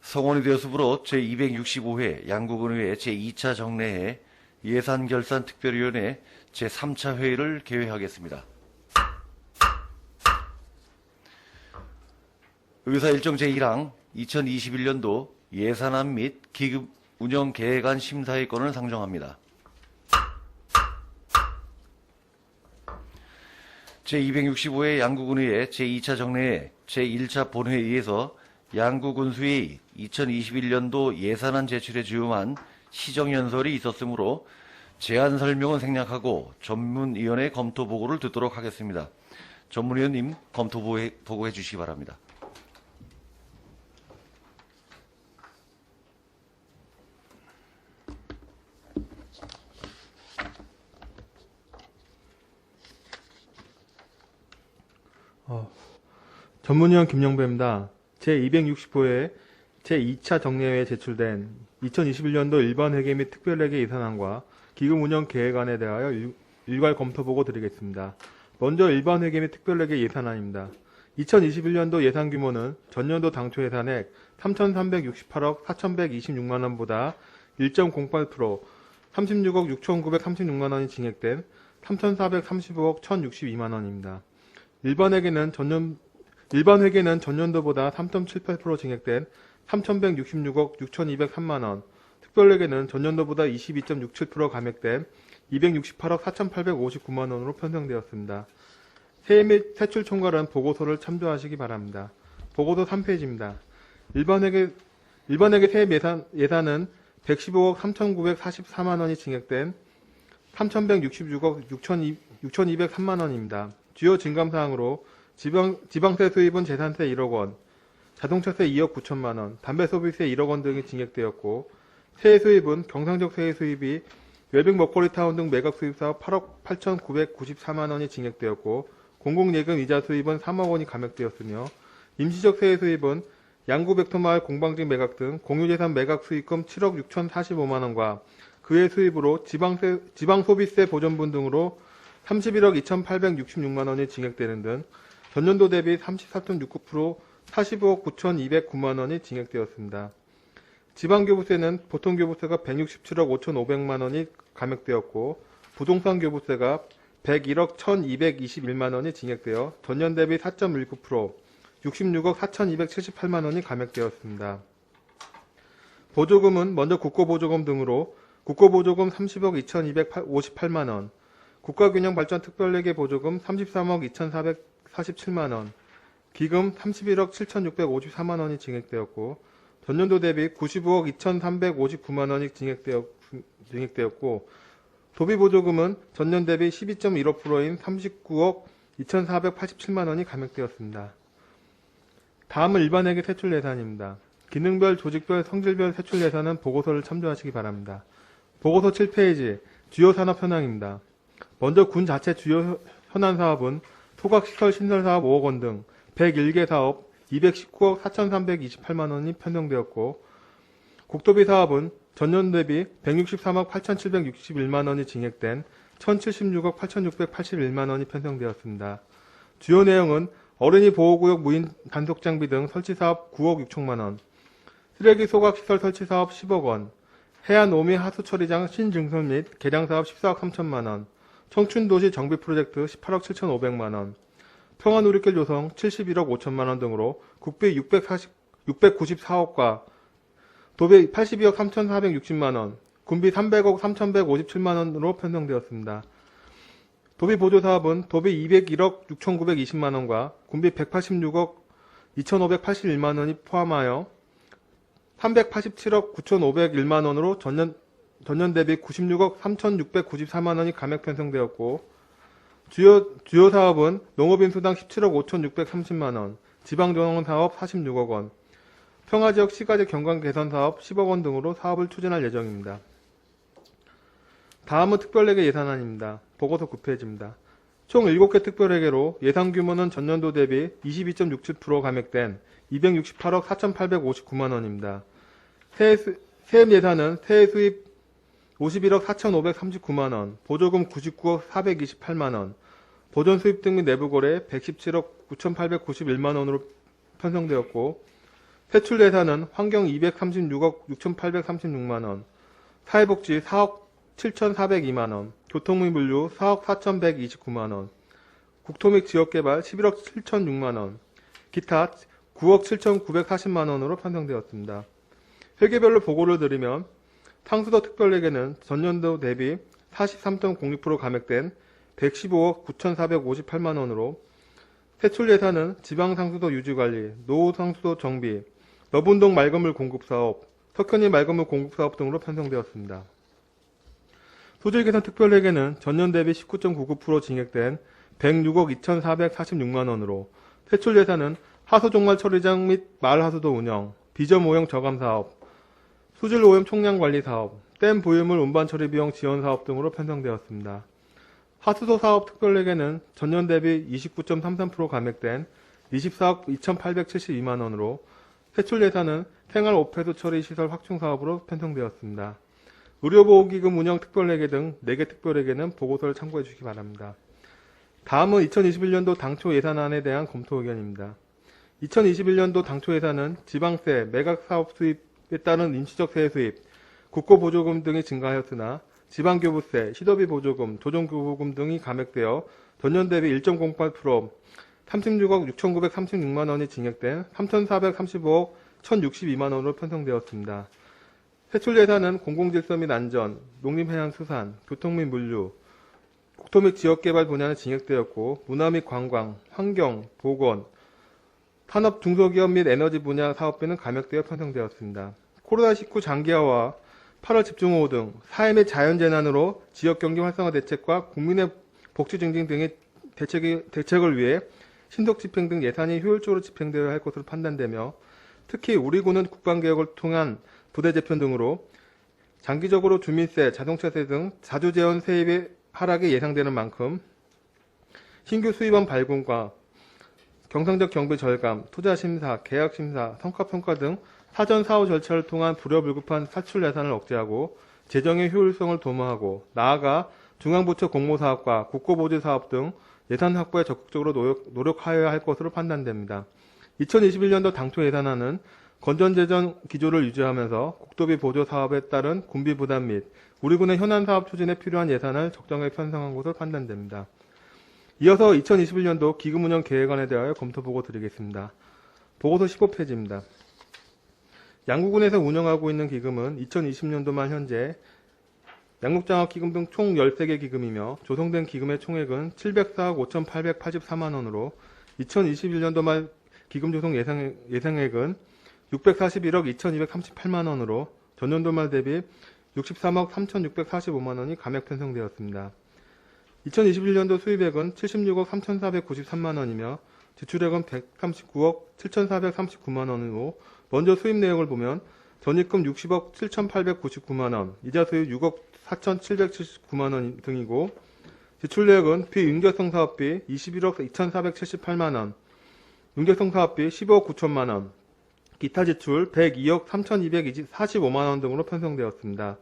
성원이 되었으므로 제265회 양국은의회 제2차 정례회 예산결산특별위원회 제3차 회의를 개회하겠습니다. 의사일정 제1항 2021년도 예산안 및 기금 운영 계획안 심사의 건을 상정합니다. 제265회 양국은의회 제2차 정례회 제1차 본회의에서 양국운수회의 2021년도 예산안 제출에 주요한 시정연설이 있었으므로 제안 설명은 생략하고 전문위원회 검토 보고를 듣도록 하겠습니다. 전문위원님 검토 보고해 주시기 바랍니다. 전문위원 김영배입니다. 제265회 제2차 정례회에 제출된 2021년도 일반 회계 및 특별회계 예산안과 기금 운영 계획안에 대하여 일괄 검토 보고 드리겠습니다. 먼저 일반 회계 및 특별회계 예산안입니다. 2021년도 예산 규모는 전년도 당초 예산액 3,368억 4,126만원보다 1.08% 36억 6,936만원이 증액된 3,435억 1,062만원입니다. 일반 회계는 전년도보다 3.78% 증액된 3,166억 6,203만원, 특별회계는 전년도보다 22.67% 감액된 268억 4,859만원으로 편성되었습니다. 세액 및 세출 총괄은 보고서를 참조하시기 바랍니다. 보고서 3페이지입니다. 일반 회계 세액 예산은 115억 3,944만원이 증액된 3,166억 6,203만원입니다. 주요 증감사항으로 지방세 수입은 재산세 1억 원, 자동차세 2억 9천만원, 담배소비세 1억 원 등이 증액되었고, 세액 수입은 경상적 세액 수입이 웰빙 먹거리타운 등 매각 수입사업 8억 8,994만원이 증액되었고, 공공예금 이자 수입은 3억 원이 감액되었으며, 임시적 세액 수입은 양구백터마을 공방직 매각 등 공유재산 매각 수익금 7억 6,045만원과 그의 수입으로 지방소비세 보전분 등으로 31억 2,866만원이 증액되는 등 전년도 대비 34.69% 45억 9,209만원이 증액되었습니다. 지방교부세는 보통교부세가 167억 5,500만원이 감액되었고 부동산 교부세가 101억 1,221만원이 증액되어 전년 대비 4.19% 66억 4,278만원이 감액되었습니다. 보조금은 먼저 국고보조금 등으로 국고보조금 30억 2,258만원, 국가균형발전특별회계 보조금 33억 2,447만원, 기금 31억 7,654만원이 증액되었고 전년도 대비 95억 2,359만원이 증액되었고 도비보조금은 전년 대비 12.15%인 39억 2,487만원이 감액되었습니다. 다음은 일반회계 세출 예산입니다. 기능별, 조직별, 성질별 세출 예산은 보고서를 참조하시기 바랍니다. 보고서 7페이지 주요 산업 현황입니다. 먼저 군 자체 주요 현안 사업은 소각시설 신설사업 5억 원 등 101개 사업 219억 4,328만원이 편성되었고 국도비 사업은 전년 대비 163억 8,761만원이 증액된 1,076억 8,681만원이 편성되었습니다. 주요 내용은 어린이 보호구역 무인 단속장비 등 설치사업 9억 6천만원, 쓰레기 소각시설 설치사업 10억 원, 해안 오미 하수처리장 신증설 및 개량사업 14억 3천만원, 청춘도시 정비 프로젝트 18억 7,500만원, 평화누리길 조성 71억 5천만원 등으로 국비 694억과 도비 82억 3,460만원, 군비 300억 3,157만원으로 편성되었습니다. 도비 보조사업은 도비 201억 6,920만원과 군비 186억 2,581만원이 포함하여 387억 9,501만원으로 전년 대비 96억 3,694만원이 감액 편성되었고 주요 사업은 농업인수당 17억 5,630만원, 지방정원사업 46억 원, 평화지역 시가지 경관 개선 사업 10억 원 등으로 사업을 추진할 예정입니다. 다음은 특별회계 예산안입니다. 보고서 9페이지입니다. 총 7개 특별회계로 예산 규모는 전년도 대비 22.67% 감액된 268억 4,859만원입니다. 세액 예산은 세액 수입 51억 4,539만원, 보조금 99억 428만원, 보존 수입 등 및 내부거래 117억 9,891만원으로 편성되었고 세출 예산은 환경 236억 6,836만원, 사회복지 4억 7,402만원, 교통 및 물류 4억 4,129만원, 국토 및 지역개발 11억 7,006만원, 기타 9억 7,940만원으로 편성되었습니다. 회계별로 보고를 드리면 상수도 특별회계는 전년도 대비 43.06% 감액된 115억 9,458만원으로 세출 예산은 지방상수도 유지관리, 노후상수도 정비, 너분동 맑은물 공급사업, 석현리 맑은물 공급사업 등으로 편성되었습니다. 소질개선 특별회계는 전년 대비 19.99% 증액된 106억 2,446만원으로 세출 예산은 하수종말 처리장 및 마을하수도 운영, 비점 오염 저감사업, 수질 오염 총량관리 사업, 댐 보유물 운반 처리 비용 지원 사업 등으로 편성되었습니다. 하수도 사업 특별회계는 전년 대비 29.33% 감액된 24억 2,872만원으로 세출 예산은 생활 오폐수 처리 시설 확충 사업으로 편성되었습니다. 의료보호기금 운영 특별회계 등 4개 특별회계는 보고서를 참고해 주시기 바랍니다. 다음은 2021년도 당초 예산안에 대한 검토 의견입니다. 2021년도 당초 예산은 지방세, 매각사업 수입에 따른 임시적 세액 수입, 국고보조금 등이 증가하였으나 지방교부세, 시도비 보조금, 조정교부금 등이 감액되어 전년 대비 1.08% 36억 6,936만원이 증액된 3,435억 1,062만원으로 편성되었습니다. 세출 예산은 공공질서 및 안전, 농림해양수산, 교통 및 물류, 국토 및 지역개발 분야는 증액되었고 문화 및 관광, 환경, 보건, 산업 중소기업 및 에너지 분야 사업비는 감액되어 편성되었습니다. 코로나19 장기화와 8월 집중호우 등 사회 및 자연재난으로 지역경제 활성화 대책과 국민의 복지 증진 등의 대책을 위해 신속 집행 등 예산이 효율적으로 집행되어야 할 것으로 판단되며 특히 우리 군은 국방개혁을 통한 부대 재편 등으로 장기적으로 주민세, 자동차세 등 자주재원 세입의 하락이 예상되는 만큼 신규 수입원 발굴과 경상적 경비 절감, 투자심사, 계약심사, 성과평가 등 사전 사후 절차를 통한 불효불급한 사출 예산을 억제하고 재정의 효율성을 도모하고 나아가 중앙부처 공모사업과 국고보조사업 등 예산 확보에 적극적으로 노력하여야 할 것으로 판단됩니다. 2021년도 당초 예산안은 건전재정 기조를 유지하면서 국도비 보조 사업에 따른 군비 부담 및 우리군의 현안 사업 추진에 필요한 예산을 적정하게 편성한 것으로 판단됩니다. 이어서 2021년도 기금 운영 계획안에 대하여 검토 보고 드리겠습니다. 보고서 15페이지입니다. 양구군에서 운영하고 있는 기금은 2020년도 말 현재 양육장학기금 등 총 13개 기금이며 조성된 기금의 총액은 704억 5,884만원으로 2021년도 말 기금 조성 예상액은 641억 2,238만원으로 전년도 말 대비 63억 3,645만원이 감액 편성되었습니다. 2021년도 수입액은 76억 3,493만원이며 지출액은 139억 7,439만원으로 먼저 수입 내역을 보면 전입금 60억 7,899만원, 이자 수입 6억 4,779만원 등이고 지출 내역은 비윤결성 사업비 21억 2,478만원, 윤결성 사업비 15억 9천만원, 기타 지출 102억 3,245만원 등으로 편성되었습니다.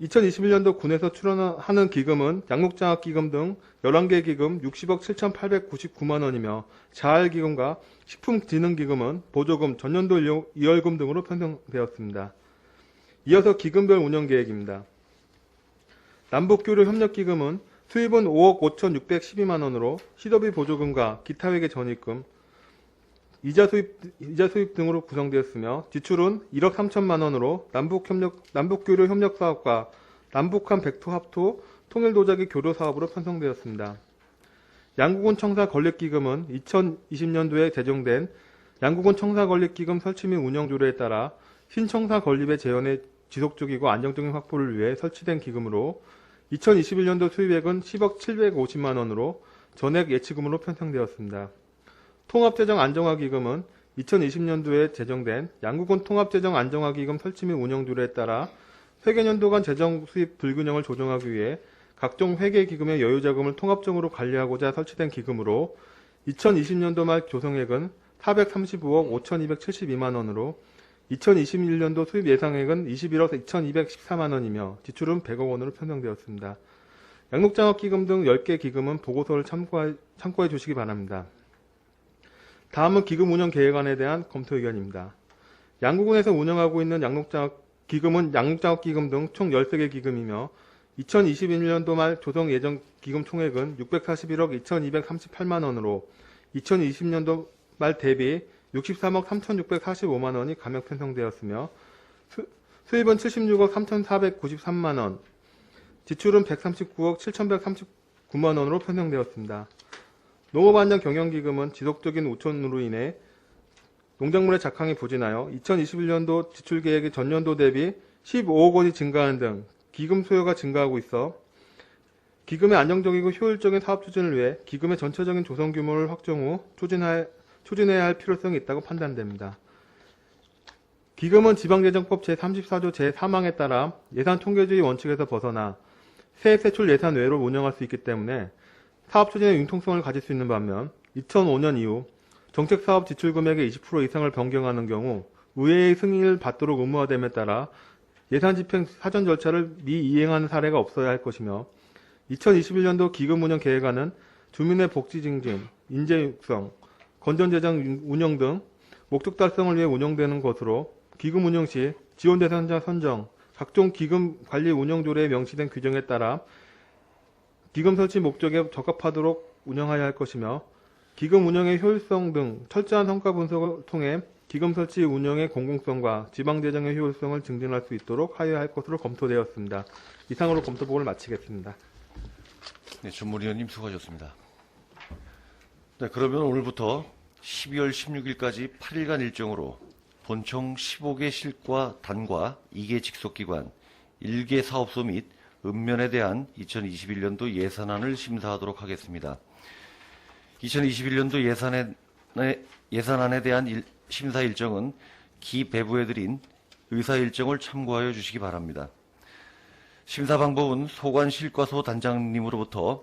2021년도 군에서 출원하는 기금은 양육장학기금 등 11개 기금 60억 7,899만원이며 자활기금과 식품진흥기금은 보조금, 전년도 이월금 등으로 편성되었습니다. 이어서 기금별 운영계획입니다. 남북교류협력기금은 수입은 5억 5,612만원으로 시도비 보조금과 기타 회계 전입금, 이자 수입 등으로 구성되었으며 지출은 1억 3천만원으로 남북교류 협력 사업과 남북한 백토합토 통일도자기 교류 사업으로 편성되었습니다. 양구군 청사건립기금은 2020년도에 제정된 양구군 청사건립기금 설치 및 운영 조례에 따라 신청사 건립의 재현의 지속적이고 안정적인 확보를 위해 설치된 기금으로 2021년도 수입액은 10억 750만원으로 전액 예치금으로 편성되었습니다. 통합재정 안정화기금은 2020년도에 제정된 양구군 통합재정 안정화기금 설치 및 운영 조례에 따라 회계년도 간 재정 수입 불균형을 조정하기 위해 각종 회계기금의 여유자금을 통합적으로 관리하고자 설치된 기금으로 2020년도 말 조성액은 435억 5,272만원으로 2021년도 수입 예상액은 21억 2,214만원이며 지출은 100억 원으로 편성되었습니다. 양육장학기금 등 10개 기금은 보고서를 참고해 주시기 바랍니다. 다음은 기금 운영 계획안에 대한 검토 의견입니다. 양구군에서 운영하고 있는 기금은 양육장학기금 등 총 13개 기금이며 2021년도 말 조성예정기금 총액은 641억 2238만 원으로 2020년도 말 대비 63억 3645만 원이 감액 편성되었으며 수입은 76억 3493만 원, 지출은 139억 7139만 원으로 편성되었습니다. 농업안전 경영기금은 지속적인 우천으로 인해 농작물의 작황이 부진하여 2021년도 지출 계획이 전년도 대비 15억 원이 증가하는 등 기금 소요가 증가하고 있어 기금의 안정적이고 효율적인 사업 추진을 위해 기금의 전체적인 조성 규모를 확정 후 추진해야 할 필요성이 있다고 판단됩니다. 기금은 지방재정법 제34조 제3항에 따라 예산 통계주의 원칙에서 벗어나 세액세출 예산 외로 운영할 수 있기 때문에 사업 추진의 융통성을 가질 수 있는 반면 2005년 이후 정책사업 지출금액의 20% 이상을 변경하는 경우 의회의 승인을 받도록 의무화됨에 따라 예산 집행 사전 절차를 미이행하는 사례가 없어야 할 것이며 2021년도 기금운영계획안은 주민의 복지 증진, 인재 육성, 건전재정 운영 등 목적 달성을 위해 운영되는 것으로 기금 운영 시 지원 대상자 선정, 각종 기금 관리 운영 조례에 명시된 규정에 따라 기금 설치 목적에 적합하도록 운영하여야 할 것이며 기금 운영의 효율성 등 철저한 성과 분석을 통해 기금 설치 운영의 공공성과 지방재정의 효율성을 증진할 수 있도록 하여야 할 것으로 검토되었습니다. 이상으로 검토보고를 마치겠습니다. 네, 전문위원님 수고하셨습니다. 네, 그러면 오늘부터 12월 16일까지 8일간 일정으로 본청 15개 실과 단과 2개 직속기관, 1개 사업소 및 읍면에 대한 2021년도 예산안을 심사하도록 하겠습니다. 2021년도 예산안에 대한 심사 일정은 기배부해드린 의사 일정을 참고하여 주시기 바랍니다. 심사 방법은 소관실과소 단장님으로부터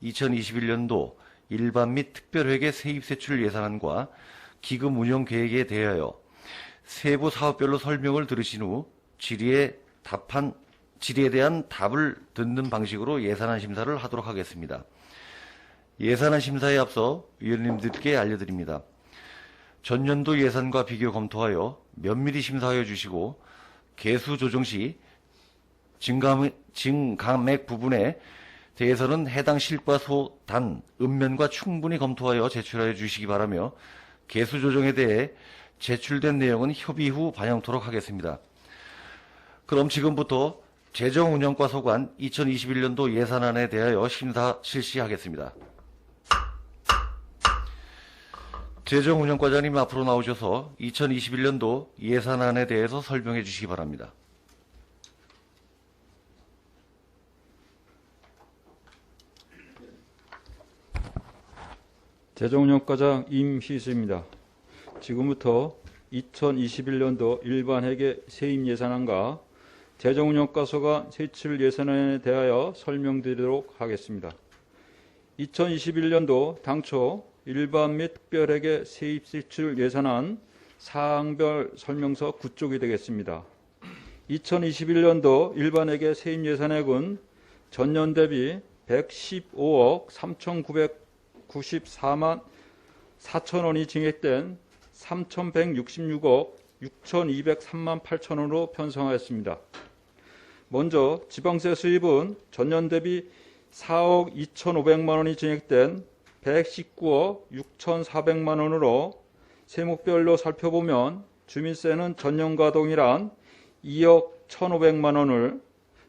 2021년도 일반 및 특별회계 세입세출 예산안과 기금 운영 계획에 대하여 세부 사업별로 설명을 들으신 후 질의에 대한 답을 듣는 방식으로 예산안 심사를 하도록 하겠습니다. 예산안 심사에 앞서 위원님들께 알려드립니다. 전년도 예산과 비교 검토하여 면밀히 심사하여 주시고 계수 조정 시 증감액 부분에 대해서는 해당 실과 소, 단, 읍면과 충분히 검토하여 제출하여 주시기 바라며 계수 조정에 대해 제출된 내용은 협의 후 반영토록 하겠습니다. 그럼 지금부터 재정운영과 소관 2021년도 예산안에 대하여 심사 실시하겠습니다. 재정운영과장님 앞으로 나오셔서 2021년도 예산안에 대해서 설명해 주시기 바랍니다. 재정운영과장 임희수입니다. 지금부터 2021년도 일반회계 세입예산안과 재정운영과소관 세출 예산안에 대하여 설명드리도록 하겠습니다. 2021년도 당초 일반 및 특별회계 세입세출 예산안 사항별 설명서 9쪽이 되겠습니다. 2021년도 일반회계 세입예산액은 전년 대비 115억 3,994만 4천 원이 증액된 3,166억 6,203만 8천 원으로 편성하였습니다. 먼저 지방세 수입은 전년 대비 4억 2,500만 원이 증액된 119억 6,400만 원으로 세목별로 살펴보면 주민세는 전년과 동일한 2억 1,500만 원을,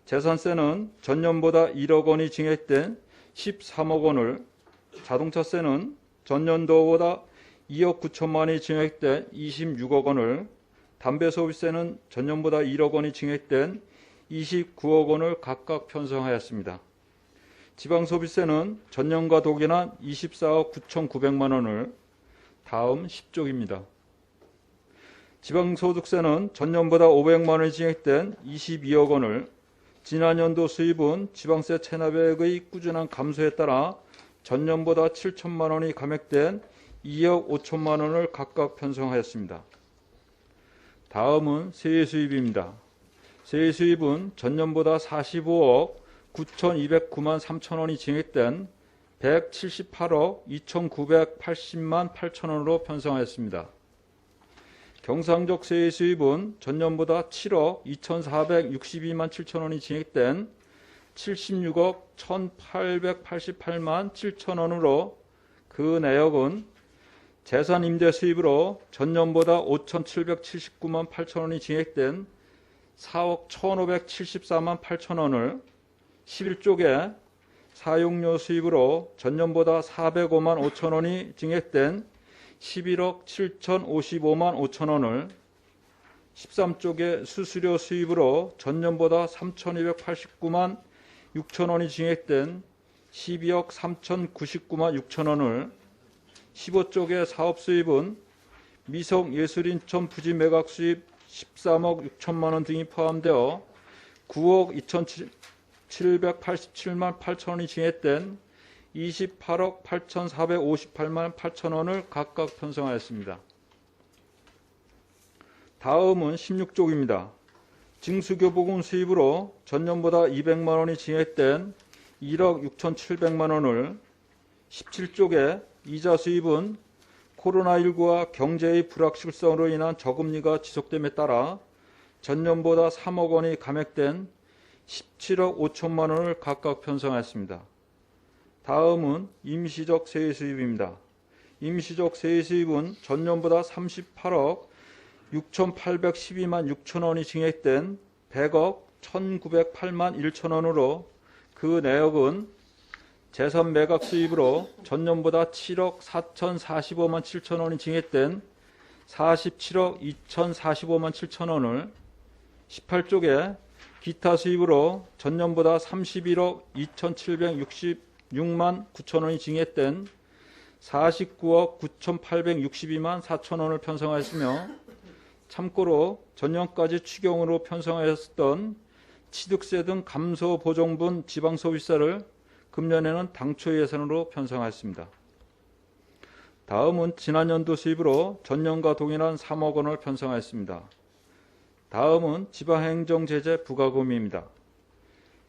재산세는 전년보다 1억 원이 증액된 13억 원을, 자동차세는 전년도보다 2억 9천만 원이 증액된 26억 원을, 담배소비세는 전년보다 1억 원이 증액된 29억 원을 각각 편성하였습니다. 지방소비세는 전년과 동일한 24억 9,900만 원을, 다음 10쪽입니다. 지방소득세는 전년보다 500만 원이 증액된 22억 원을, 지난연도 수입은 지방세 체납액의 꾸준한 감소에 따라 전년보다 7천만 원이 감액된 2억 5천만 원을 각각 편성하였습니다. 다음은 세수입입니다. 세수입은 전년보다 45억 9,209만 3천 원이 증액된 178억 2,980만 8천 원으로 편성하였습니다. 경상적 세액 수입은 전년보다 7억 2,462만 7천원이 증액된 76억 1,888만 7천원으로 그 내역은 재산 임대 수입으로 전년보다 5,779만 8천원이 증액된 4억 1,574만 8천원을 11쪽에 사용료 수입으로 전년보다 405만 5천원이 증액된 11억 7,055만 5천원을 13쪽에 수수료 수입으로 전년보다 3,289만 6천원이 증액된 12억 3,099만 6천원을 15쪽의 사업 수입은 미성 예술인천 부지 매각 수입 13억 6천만원 등이 포함되어 9억 2,787만 8천원이 증액된 28억 8,458만 8천원을 각각 편성하였습니다. 다음은 16쪽입니다. 징수교부금 수입으로 전년보다 200만원이 증액된 1억 6,700만원을 17쪽에 이자 수입은 코로나19와 경제의 불확실성으로 인한 저금리가 지속됨에 따라 전년보다 3억 원이 감액된 17억 5천만 원을 각각 편성하였습니다. 다음은 임시적 세액 수입입니다. 임시적 세액 수입은 전년보다 38억 6,812만 6천 원이 증액된 100억 1,908만 1천 원으로 그 내역은 재산 매각 수입으로 전년보다 7억 4,045만 7천 원이 증액된 47억 2,045만 7천 원을 18쪽에 기타 수입으로 전년보다 31억 2,766만 9천 원이 증액된 49억 9,862만 4천 원을 편성하였으며 참고로 전년까지 추경으로 편성하였던 취득세 등 감소 보정분 지방소비세를 금년에는 당초 예산으로 편성하였습니다. 다음은 지난연도 수입으로 전년과 동일한 3억 원을 편성하였습니다. 다음은 지방행정제재 부과금입니다.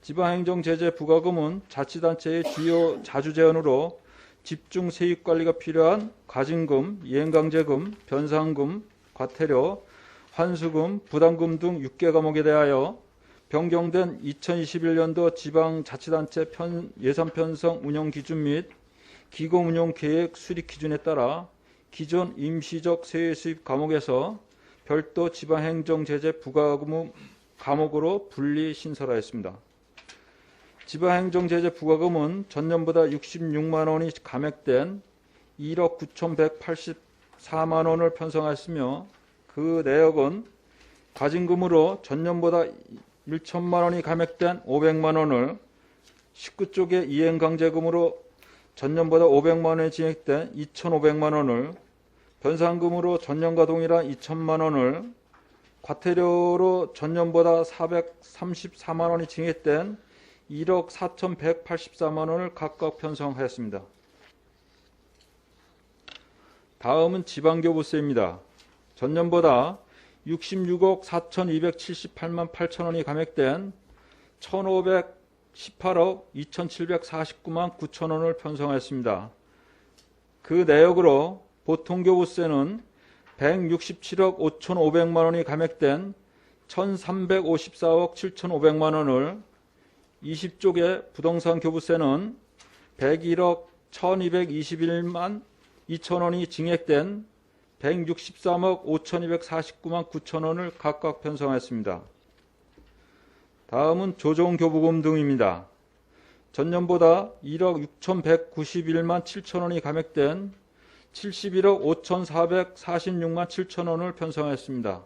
지방행정제재 부과금은 자치단체의 주요 자주재원으로 집중 세입관리가 필요한 가진금, 이행강제금, 변상금, 과태료, 환수금, 부담금 등 6개 과목에 대하여 변경된 2021년도 지방자치단체 예산 편성 운영 기준 및 기금 운영 계획 수립 기준에 따라 기존 임시적 세액 수입 과목에서 별도 지방행정제재 부과금 과목으로 분리 신설하였습니다. 지방행정제재 부과금은 전년보다 66만 원이 감액된 1억 9,184만 원을 편성하였으며 그 내역은 과징금으로 전년보다 1천만 원이 감액된 500만 원을 19쪽에 이행강제금으로 전년보다 500만 원이 증액된 2,500만 원을 변상금으로 전년과 동일한 2천만 원을 과태료로 전년보다 434만 원이 증액된 1억 4,184만 원을 각각 편성하였습니다. 다음은 지방교부세입니다. 전년보다 66억 4,278만 8천 원이 감액된 1,518억 2,749만 9천 원을 편성하였습니다. 그 내역으로 보통교부세는 167억 5,500만 원이 감액된 1,354억 7,500만 원을 20쪽에 부동산 교부세는 101억 1,221만 2천 원이 증액된 163억 5,249만 9천 원을 각각 편성하였습니다. 다음은 조정교부금 등입니다. 전년보다 1억 6,191만 7천 원이 감액된 71억 5,446만 7천 원을 편성하였습니다.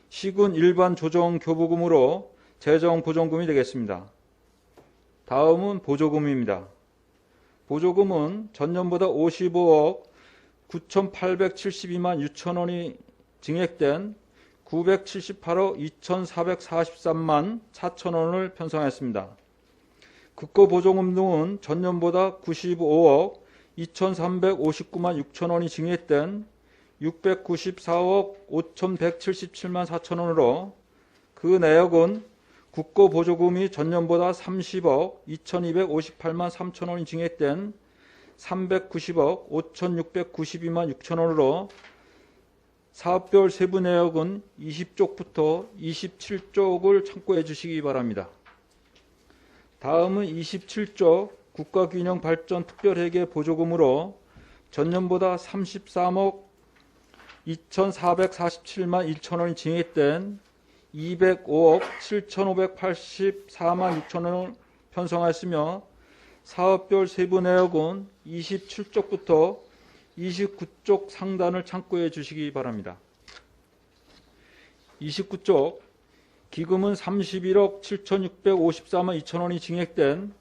시군 일반 조정교부금으로 재정보정금이 되겠습니다. 다음은 보조금입니다. 보조금은 전년보다 55억 9,872만 6천 원이 증액된 978억 2,443만 4천 원을 편성하였습니다. 국고보조금 등은 전년보다 95억 2,359만 6천 원이 증액된 694억 5,177만 4천 원으로 그 내역은 국고보조금이 전년보다 30억 2,258만 3천 원이 증액된 390억 5,692만 6천 원으로 사업별 세부 내역은 20쪽부터 27쪽을 참고해 주시기 바랍니다. 다음은 27쪽 국가균형발전 특별회계 보조금으로 전년보다 33억 2,447만 1천원이 증액된 205억 7,584만 6천원을 편성하였으며 사업별 세부 내역은 27쪽부터 29쪽 상단을 참고해 주시기 바랍니다. 29쪽 기금은 31억 7,654만 2천원이 증액된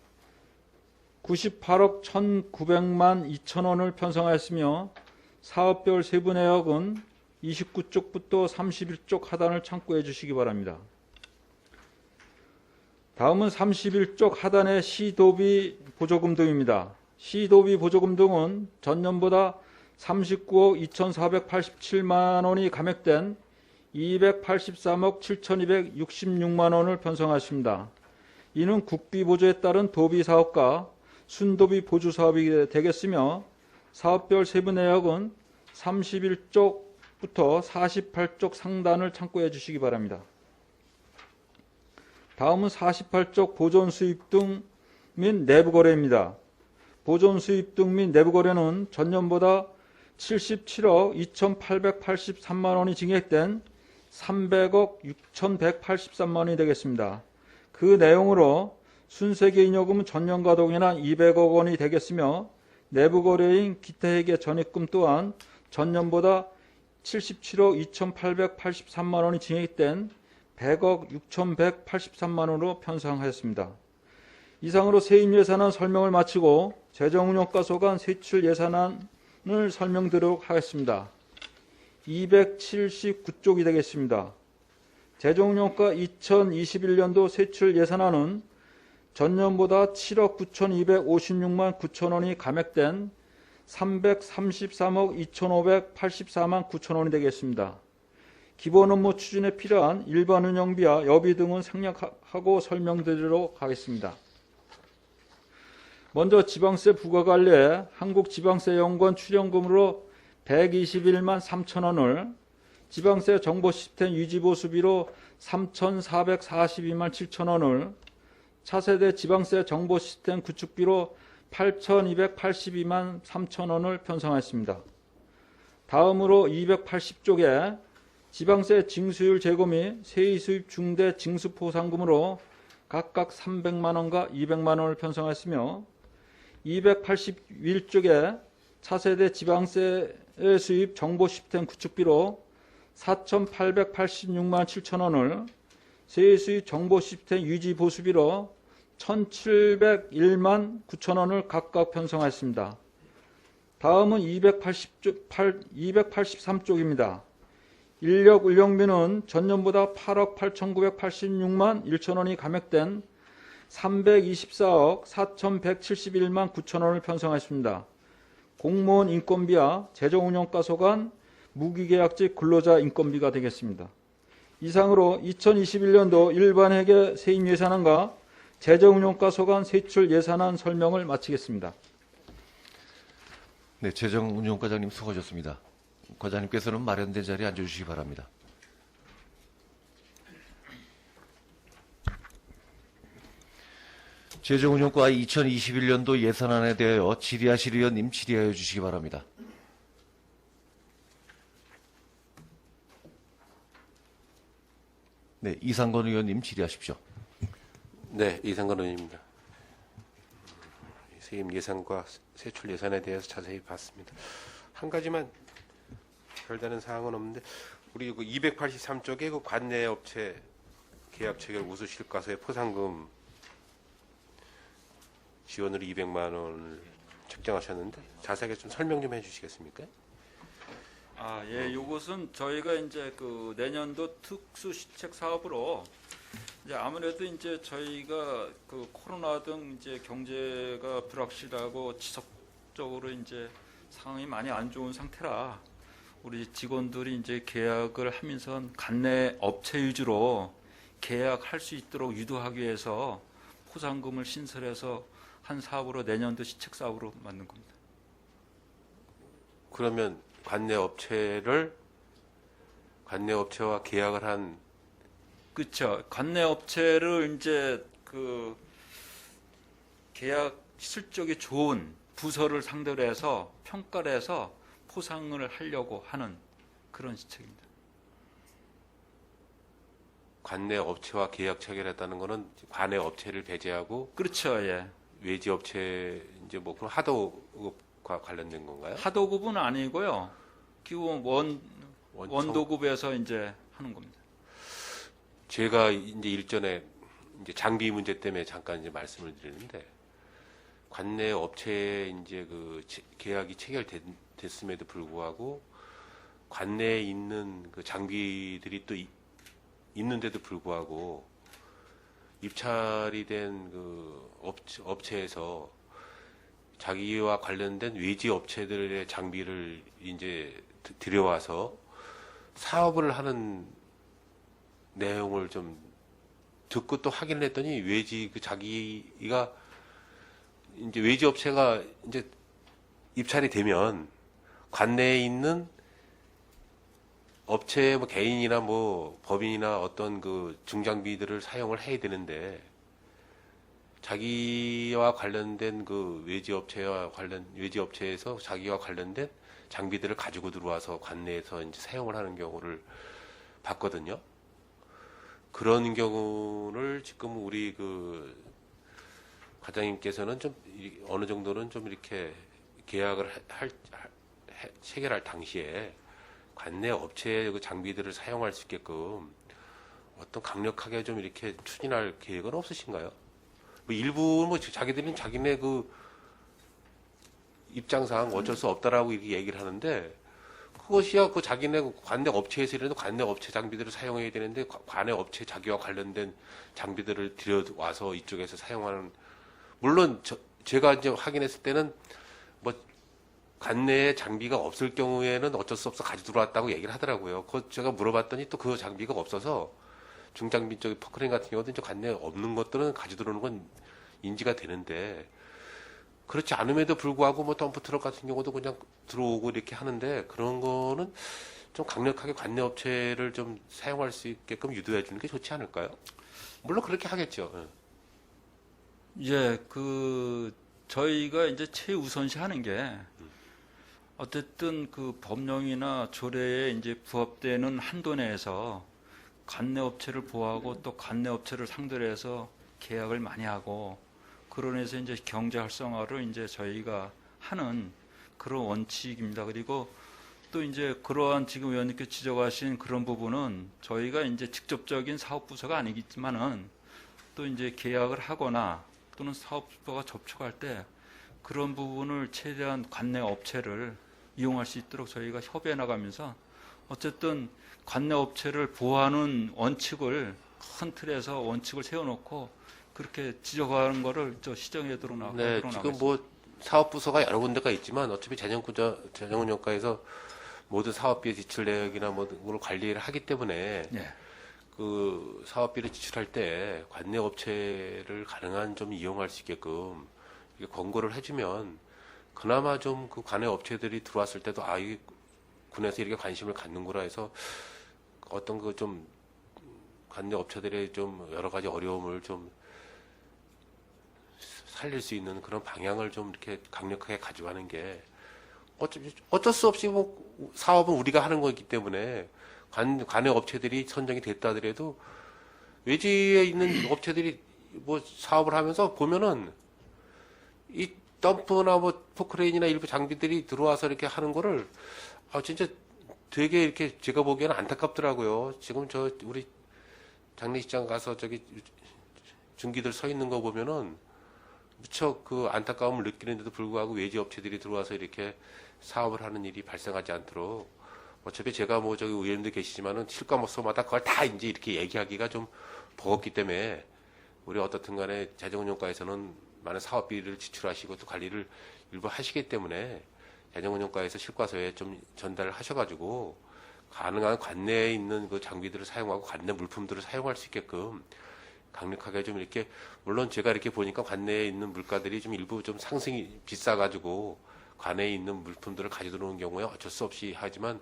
98억 1,900만 2천원을 편성하였으며 사업별 세부 내역은 29쪽부터 31쪽 하단을 참고해 주시기 바랍니다. 다음은 31쪽 하단의 시도비 보조금 등입니다. 시도비 보조금 등은 전년보다 39억 2,487만 원이 감액된 283억 7,266만 원을 편성하십니다. 이는 국비 보조에 따른 도비 사업과 순도비 보조 사업이 되겠으며 사업별 세부 내역은 31쪽부터 48쪽 상단을 참고해 주시기 바랍니다. 다음은 48쪽 보존 수입 등 및 내부 거래입니다. 보존 수입 등 및 내부 거래는 전년보다 77억 2,883만 원이 증액된 300억 6,183만 원이 되겠습니다. 그 내용으로 순세계인요금은 전년과 동일한 200억 원이 되겠으며 내부 거래인 기타 회계 전입금 또한 전년보다 77억 2,883만 원이 증액된 100억 6,183만 원으로 편성하였습니다. 이상으로 세입예산안 설명을 마치고 재정운용과 간 세출예산안을 설명드리도록 하겠습니다. 279쪽이 되겠습니다. 재정운용과 2021년도 세출예산안은 전년보다 7억 9,256만 9천원이 감액된 333억 2,584만 9천원이 되겠습니다. 기본 업무 추진에 필요한 일반 운영비와 여비 등은 생략하고 설명드리도록 하겠습니다. 먼저 지방세 부과관리에 한국지방세연구원 출연금으로 121만 3천원을, 지방세 정보 시스템 유지보수비로 3,442만 7천원을, 차세대 지방세 정보 시스템 구축비로 8,282만 3천원을 편성하였습니다. 다음으로 280쪽에 지방세 징수율 제고 및 세입수입 중대 징수포상금으로 각각 300만원과 200만원을 편성하였으며 281쪽에 차세대 지방세 수입 정보 시스템 구축비로 4,886만 7천원을, 세수입 정보 시스템 유지 보수비로 1,701만 9천원을 각각 편성하였습니다. 다음은 283쪽입니다. 인력 운영비는 전년보다 8억 8,986만 1천원이 감액된 324억 4,171만 9천원을 편성하였습니다. 공무원 인건비와 재정운용과 소관 무기계약직 근로자 인건비가 되겠습니다. 이상으로 2021년도 일반회계 세입예산안과 재정운용과 소관 세출예산안 설명을 마치겠습니다. 네, 재정운용과장님 수고하셨습니다. 과장님께서는 마련된 자리에 앉아주시기 바랍니다. 재정운용과 2021년도 예산안에 대하여 질의하실 의원님 질의하여 주시기 바랍니다. 네, 이상건 의원님 질의하십시오. 네, 이상건 의원입니다. 세임 예산과 세출 예산에 대해서 자세히 봤습니다. 한 가지만 별다른 사항은 없는데 우리 그 283쪽에 그 관내 업체 계약 체결 우수 실과서의 포상금 지원으로 200만 원을 책정하셨는데 자세하게 좀 설명 좀 해주시겠습니까? 예, 이것은 저희가 이제 그 내년도 특수 시책 사업으로 이제 아무래도 이제 저희가 그 코로나 등 이제 경제가 불확실하고 지속적으로 이제 상황이 많이 안 좋은 상태라 우리 직원들이 이제 계약을 하면서 관내 업체 위주로 계약할 수 있도록 유도하기 위해서 포상금을 신설해서 한 사업으로 내년도 시책 사업으로 만든 겁니다. 그러면 관내 업체를 관내 업체와 계약을 한 그렇죠. 관내 업체를 이제 그 계약 실적이 좋은 부서를 상대로 해서 평가를 해서 포상을 하려고 하는 그런 시책입니다. 관내 업체와 계약 체결했다는 거는 관내 업체를 배제하고 그렇죠. 예. 외지 업체 이제 뭐 그럼 하도급과 관련된 건가요? 하도급은 아니고요. 기본 원도급에서 이제 하는 겁니다. 제가 이제 일전에 이제 장비 문제 때문에 잠깐 이제 말씀을 드리는데 관내 업체에 이제 그 계약이 체결됐음에도 불구하고 관내에 있는 그 장비들이 또 있는데도 불구하고 입찰이 된 그 업체에서 자기와 관련된 외지 업체들의 장비를 이제 들여와서 사업을 하는 내용을 좀 듣고 또 확인을 했더니 외지 그 자기가 이제 외지 업체가 이제 입찰이 되면 관내에 있는 업체 뭐 개인이나 뭐 법인이나 어떤 그 중장비들을 사용을 해야 되는데 자기와 관련된 그 외지 업체에서 자기와 관련된 장비들을 가지고 들어와서 관내에서 이제 사용을 하는 경우를 봤거든요. 그런 경우를 지금 우리 그 과장님께서는 좀 어느 정도는 좀 이렇게 계약을 체결할 당시에 관내 업체의 그 장비들을 사용할 수 있게끔 어떤 강력하게 좀 이렇게 추진할 계획은 없으신가요? 뭐 일부 뭐 자기들은 자기네 그 입장상 어쩔 수 없다라고 이렇게 얘기를 하는데 그것이야 그 자기네 관내 업체에서 이래도 관내 업체 장비들을 사용해야 되는데 관내 업체 자기와 관련된 장비들을 들여와서 이쪽에서 사용하는 물론 제가 이제 확인했을 때는 뭐 관내에 장비가 없을 경우에는 어쩔 수 없어 가지고 들어왔다고 얘기를 하더라고요. 그거 제가 물어봤더니 또 그 장비가 없어서 중장비 쪽에 포크레인 같은 경우도 이제 관내에 없는 것들은 가지고 들어오는 건 인지가 되는데 그렇지 않음에도 불구하고 뭐 덤프 트럭 같은 경우도 그냥 들어오고 이렇게 하는데 그런 거는 좀 강력하게 관내 업체를 좀 사용할 수 있게끔 유도해 주는 게 좋지 않을까요? 물론 그렇게 하겠죠. 예, 그 저희가 이제 최우선시 하는 게 어쨌든 그 법령이나 조례에 이제 부합되는 한도 내에서 관내 업체를 보호하고 또 관내 업체를 상대로 해서 계약을 많이 하고 그러면서 이제 경제 활성화를 이제 저희가 하는 그런 원칙입니다. 그리고 또 이제 그러한 지금 의원님께 지적하신 그런 부분은 저희가 이제 직접적인 사업 부서가 아니겠지만은 또 이제 계약을 하거나 또는 사업부가 접촉할 때 그런 부분을 최대한 관내 업체를 이용할 수 있도록 저희가 협의해 나가면서 어쨌든 관내 업체를 보호하는 원칙을 큰 틀에서 원칙을 세워놓고 그렇게 지적하는 거를 저 시정하도록 네, 지금 뭐 사업 부서가 여러 군데가 있지만 어차피 재정운영과에서 모든 사업비 지출 내역이나 뭐를 관리를 하기 때문에 예. 그 사업비를 지출할 때 관내 업체를 가능한 좀 이용할 수 있게끔 이렇게 권고를 해주면 그나마 좀 그 관내 업체들이 들어왔을 때도 이 군에서 이렇게 관심을 갖는구나 해서 어떤 그 좀 관내 업체들의 좀 여러 가지 어려움을 좀 살릴 수 있는 그런 방향을 좀 이렇게 강력하게 가져가는 게 어쩔 수 없이 뭐 사업은 우리가 하는 거기 때문에 관내 업체들이 선정이 됐다 하더라도 외지에 있는 업체들이 뭐 사업을 하면서 보면은 이 덤프나 뭐 포크레인이나 일부 장비들이 들어와서 이렇게 하는 거를 진짜 되게 이렇게 제가 보기에는 안타깝더라고요. 지금 우리 장례식장 가서 저기 중기들 서 있는 거 보면은 무척 그 안타까움을 느끼는데도 불구하고 외지 업체들이 들어와서 이렇게 사업을 하는 일이 발생하지 않도록 어차피 제가 뭐 저기 의원님도 계시지만은 실과목소마다 그걸 다 이제 이렇게 얘기하기가 좀 버겁기 때문에 우리 어떻든 간에 재정운용과에서는 많은 사업비를 지출하시고 또 관리를 일부 하시기 때문에 재정운용과에서 실과서에 좀 전달을 하셔가지고 가능한 관내에 있는 그 장비들을 사용하고 관내 물품들을 사용할 수 있게끔 강력하게 좀 이렇게 물론 제가 이렇게 보니까 관내에 있는 물가들이 좀 일부 좀 상승이 비싸가지고 관내에 있는 물품들을 가지고 들어오는 경우에 어쩔 수 없이 하지만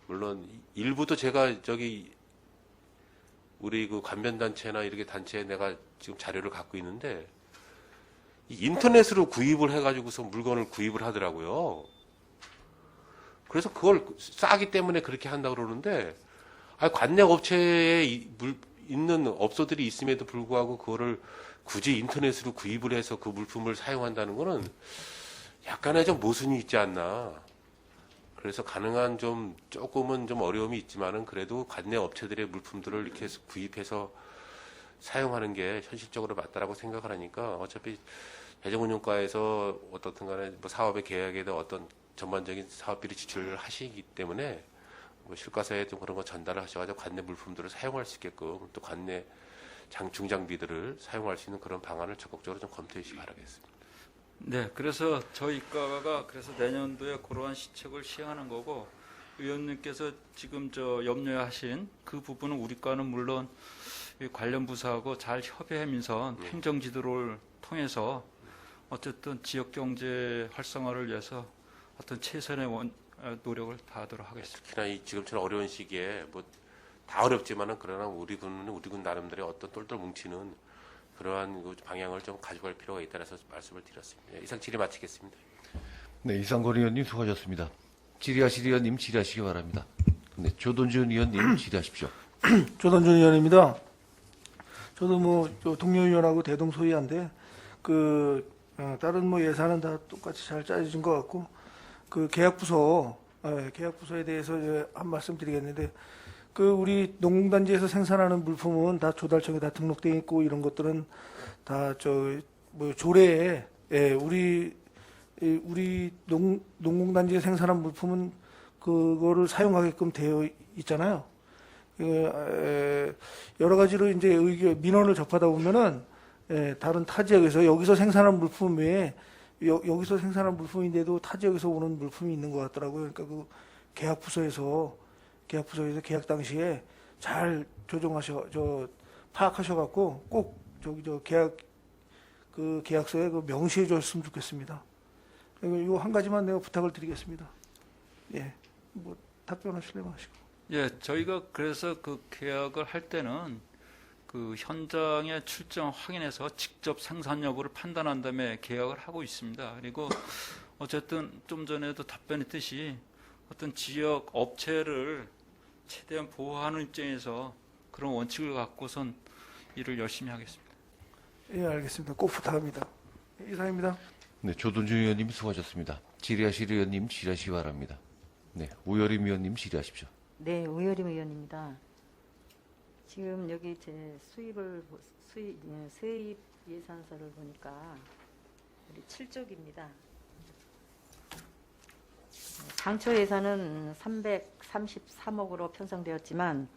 물론 일부도 제가 저기 우리 그 관변단체나 이렇게 단체에 내가 지금 자료를 갖고 있는데 이 인터넷으로 구입을 해가지고서 물건을 구입을 하더라고요. 그래서 그걸 싸기 때문에 그렇게 한다고 그러는데, 관내 업체에 있는 업소들이 있음에도 불구하고 그거를 굳이 인터넷으로 구입을 해서 그 물품을 사용한다는 거는 약간의 좀 모순이 있지 않나. 그래서 가능한 조금은 좀 어려움이 있지만은 그래도 관내 업체들의 물품들을 이렇게 해서 구입해서 사용하는 게 현실적으로 맞다라고 생각을 하니까 어차피 재정운용과에서 어떻든 간에 뭐 사업의 계약에도 어떤 전반적인 사업비를 지출을 하시기 때문에 뭐 실과서에 좀 그런 거 전달을 하셔가지고 관내 물품들을 사용할 수 있게끔 또 관내 중장비들을 사용할 수 있는 그런 방안을 적극적으로 좀 검토해 주시기 바라겠습니다. 네, 그래서 저희 과가 그래서 내년도에 그러한 시책을 시행하는 거고 의원님께서 지금 염려하신 그 부분은 우리 과는 물론 이 관련 부서하고 잘 협의하면서 행정지도를 통해서 어쨌든 지역 경제 활성화를 위해서 어떤 최선의 노력을 다하도록 하겠습니다. 특히나 이 지금처럼 어려운 시기에 뭐 다 어렵지만은 그러나 우리 군 나름대로 어떤 똘똘 뭉치는 그러한 그 방향을 좀 가져갈 필요가 있다라서 말씀을 드렸습니다. 이상 질의 마치겠습니다. 네, 이상권 의원님 수고하셨습니다. 질의하실 의원님 질의하시기 바랍니다. 네, 조돈준 의원님 질의하십시오. 조던준 의원입니다. 저도 동료 의원하고 대동소이한데 다른 예산은 다 똑같이 잘 짜여진 것 같고 계약부서에 대해서 이제 한 말씀 드리겠는데 우리 농공단지에서 생산하는 물품은 다 조달청에 다 등록되어 있고 이런 것들은 다 조례에 우리 농공단지에 생산한 물품은 그거를 사용하게끔 되어 있잖아요. 여러 가지로 이제 민원을 접하다 보면은 다른 타 지역에서 여기서 생산한 물품 외에 여기서 생산한 물품인데도 타 지역에서 오는 물품이 있는 것 같더라고요. 그러니까 그 계약부서에서 계약 당시에 잘 파악하셔갖고 꼭 계약서에 명시해 줬으면 좋겠습니다. 이거 한 가지만 내가 부탁을 드리겠습니다. 예, 답변하시려면 하시고. 예, 저희가 그래서 그 계약을 할 때는 그 현장에 출정 확인해서 직접 생산 여부를 판단한 다음에 계약을 하고 있습니다. 그리고 어쨌든 좀 전에도 답변했듯이 어떤 지역 업체를 최대한 보호하는 입장에서 그런 원칙을 갖고선 일을 열심히 하겠습니다. 예, 알겠습니다. 꼭 부탁합니다. 이상입니다. 네, 조돈준 의원님 수고하셨습니다. 질의하실 의원님 질의하시기 바랍니다. 네, 우여림 의원님 질의하십시오. 네, 우여림 의원입니다. 지금 여기 제 세입 예산서를 보니까 우리 7쪽입니다. 당초 예산은 333억으로 편성되었지만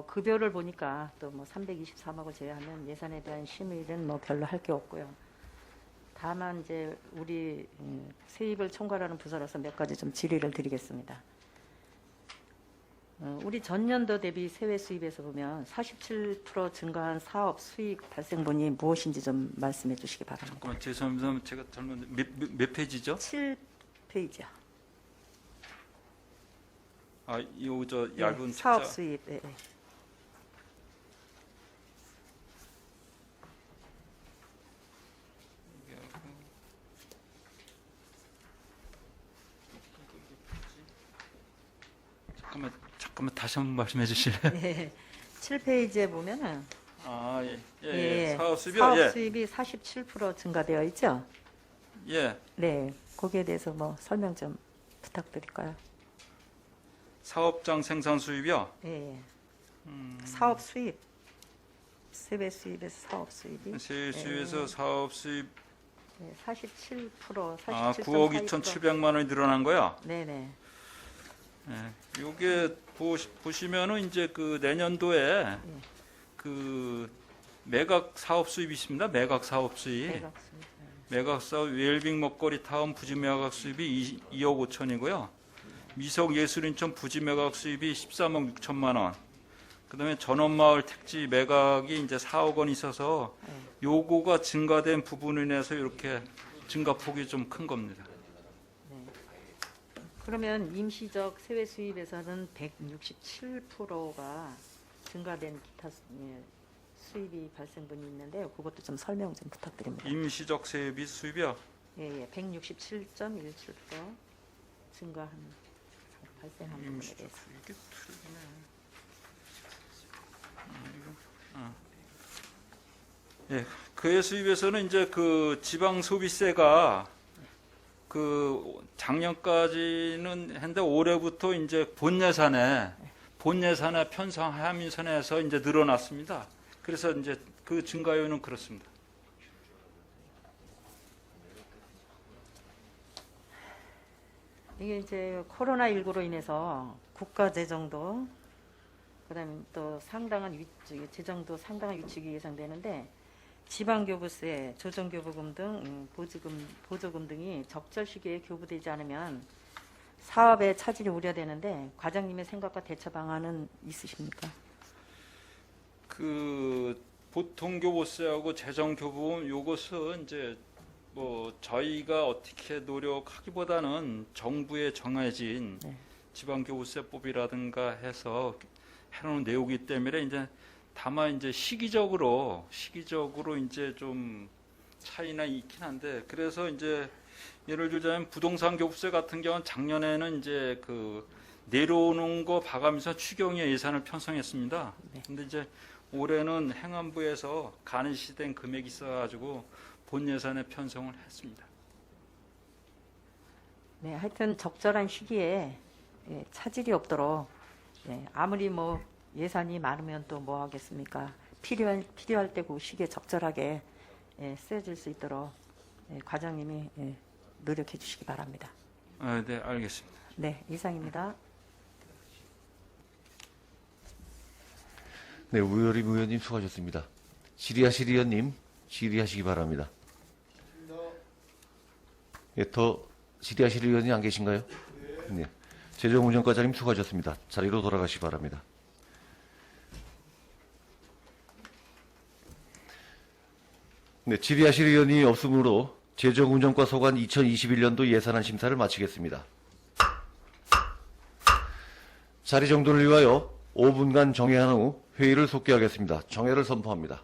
급여를 보니까 또 323억을 제외하면 예산에 대한 심의는 별로 할 게 없고요. 다만 이제 우리 세입을 총괄하는 부서로서 몇 가지 좀 질의를 드리겠습니다. 우리 전년도 대비 세외 수입에서 보면 47% 증가한 사업 수익 발생분이 무엇인지 좀 말씀해 주시기 바랍니다. 잠깐만, 죄송합니다. 제가 몇 페이지죠? 7페이지요. 얇은 사업 책자. 수입. 네. 잠깐만 다시 한번 말씀해 주실래요? 네. 7페이지에 보면은 사업 수입이요. 사업 수입이 47% 증가되어 있죠? 예. 네. 거기에 대해서 설명 좀 부탁드릴까요? 사업장 생산 수입이요. 예. 사업 수입. 세배 수입에서 사업 수입이 세 수입에서 사업 수입 47%, 9억 2,700만 원이 늘어난 거야. 네네. 예. 요게 보시면은 이제 그 내년도에 그 매각 사업 수입이 있습니다. 매각 사업 수입. 대각 수입. 매각 사업 웰빙 먹거리 타운 부지 매각 수입이 2억 5천이고요. 미석 예술인천 부지 매각 수입이 13억 6천만 원. 그다음에 전원마을 택지 매각이 이제 4억 원 있어서 요거가 증가된 부분에 인해서 이렇게 증가폭이 좀 큰 겁니다. 그러면 임시적 세외 수입에서는 167%가 증가된 기타 수입이 발생분이 있는데 그것도 좀 설명 좀 부탁드립니다. 임시적 세비 수입이요. 예, 167.17% 증가한 발생한 부분에 임시적 대해서. 이게 틀리네. 예, 그의 수입에서는 이제 그 지방 소비세가 그 작년까지는 했는데 올해부터 이제 본 예산에 편성하면서 이제 늘어났습니다. 그래서 이제 그 증가율은 그렇습니다. 이게 이제 코로나19로 인해서 국가 재정도 그다음에 또 상당한 재정도 상당한 위축이 예상되는데 지방교부세, 조정교부금 등 보조금 등이 적절 시기에 교부되지 않으면 사업의 차질이 우려되는데 과장님의 생각과 대처 방안은 있으십니까? 그 보통 교부세하고 재정 교부금 요것은 이제 뭐 저희가 어떻게 노력하기보다는 정부에 정해진 네. 지방교부세법이라든가 해서 해놓은 내용이기 때문에 이제 다만 이제 시기적으로 이제 좀 차이나 있긴 한데 그래서 이제 예를 들자면 부동산 교부세 같은 경우는 작년에는 이제 그 내려오는 거 봐가면서 추경의 예산을 편성했습니다. 네. 근데 이제 올해는 행안부에서 가능시된 금액이 있어가지고 본 예산에 편성을 했습니다. 네, 하여튼 적절한 시기에 차질이 없도록 아무리 뭐 예산이 많으면 또 뭐 하겠습니까? 필요할 때 그 시기에 적절하게 쓰여질 수 있도록 과장님이 노력해 주시기 바랍니다. 네, 알겠습니다. 네, 이상입니다. 네, 우여림 의원님 수고하셨습니다. 질의하실 의원님 질의하시기 바랍니다. 예, 더 질의하실 의원이 안 계신가요? 네. 재정운영과장님 수고하셨습니다. 자리로 돌아가시기 바랍니다. 네, 질의하실 의원이 없으므로 재정운영과 소관 2021년도 예산안 심사를 마치겠습니다. 자리 정돈을 위하여 5분간 정회한 후 회의를 속기하겠습니다. 정회를 선포합니다.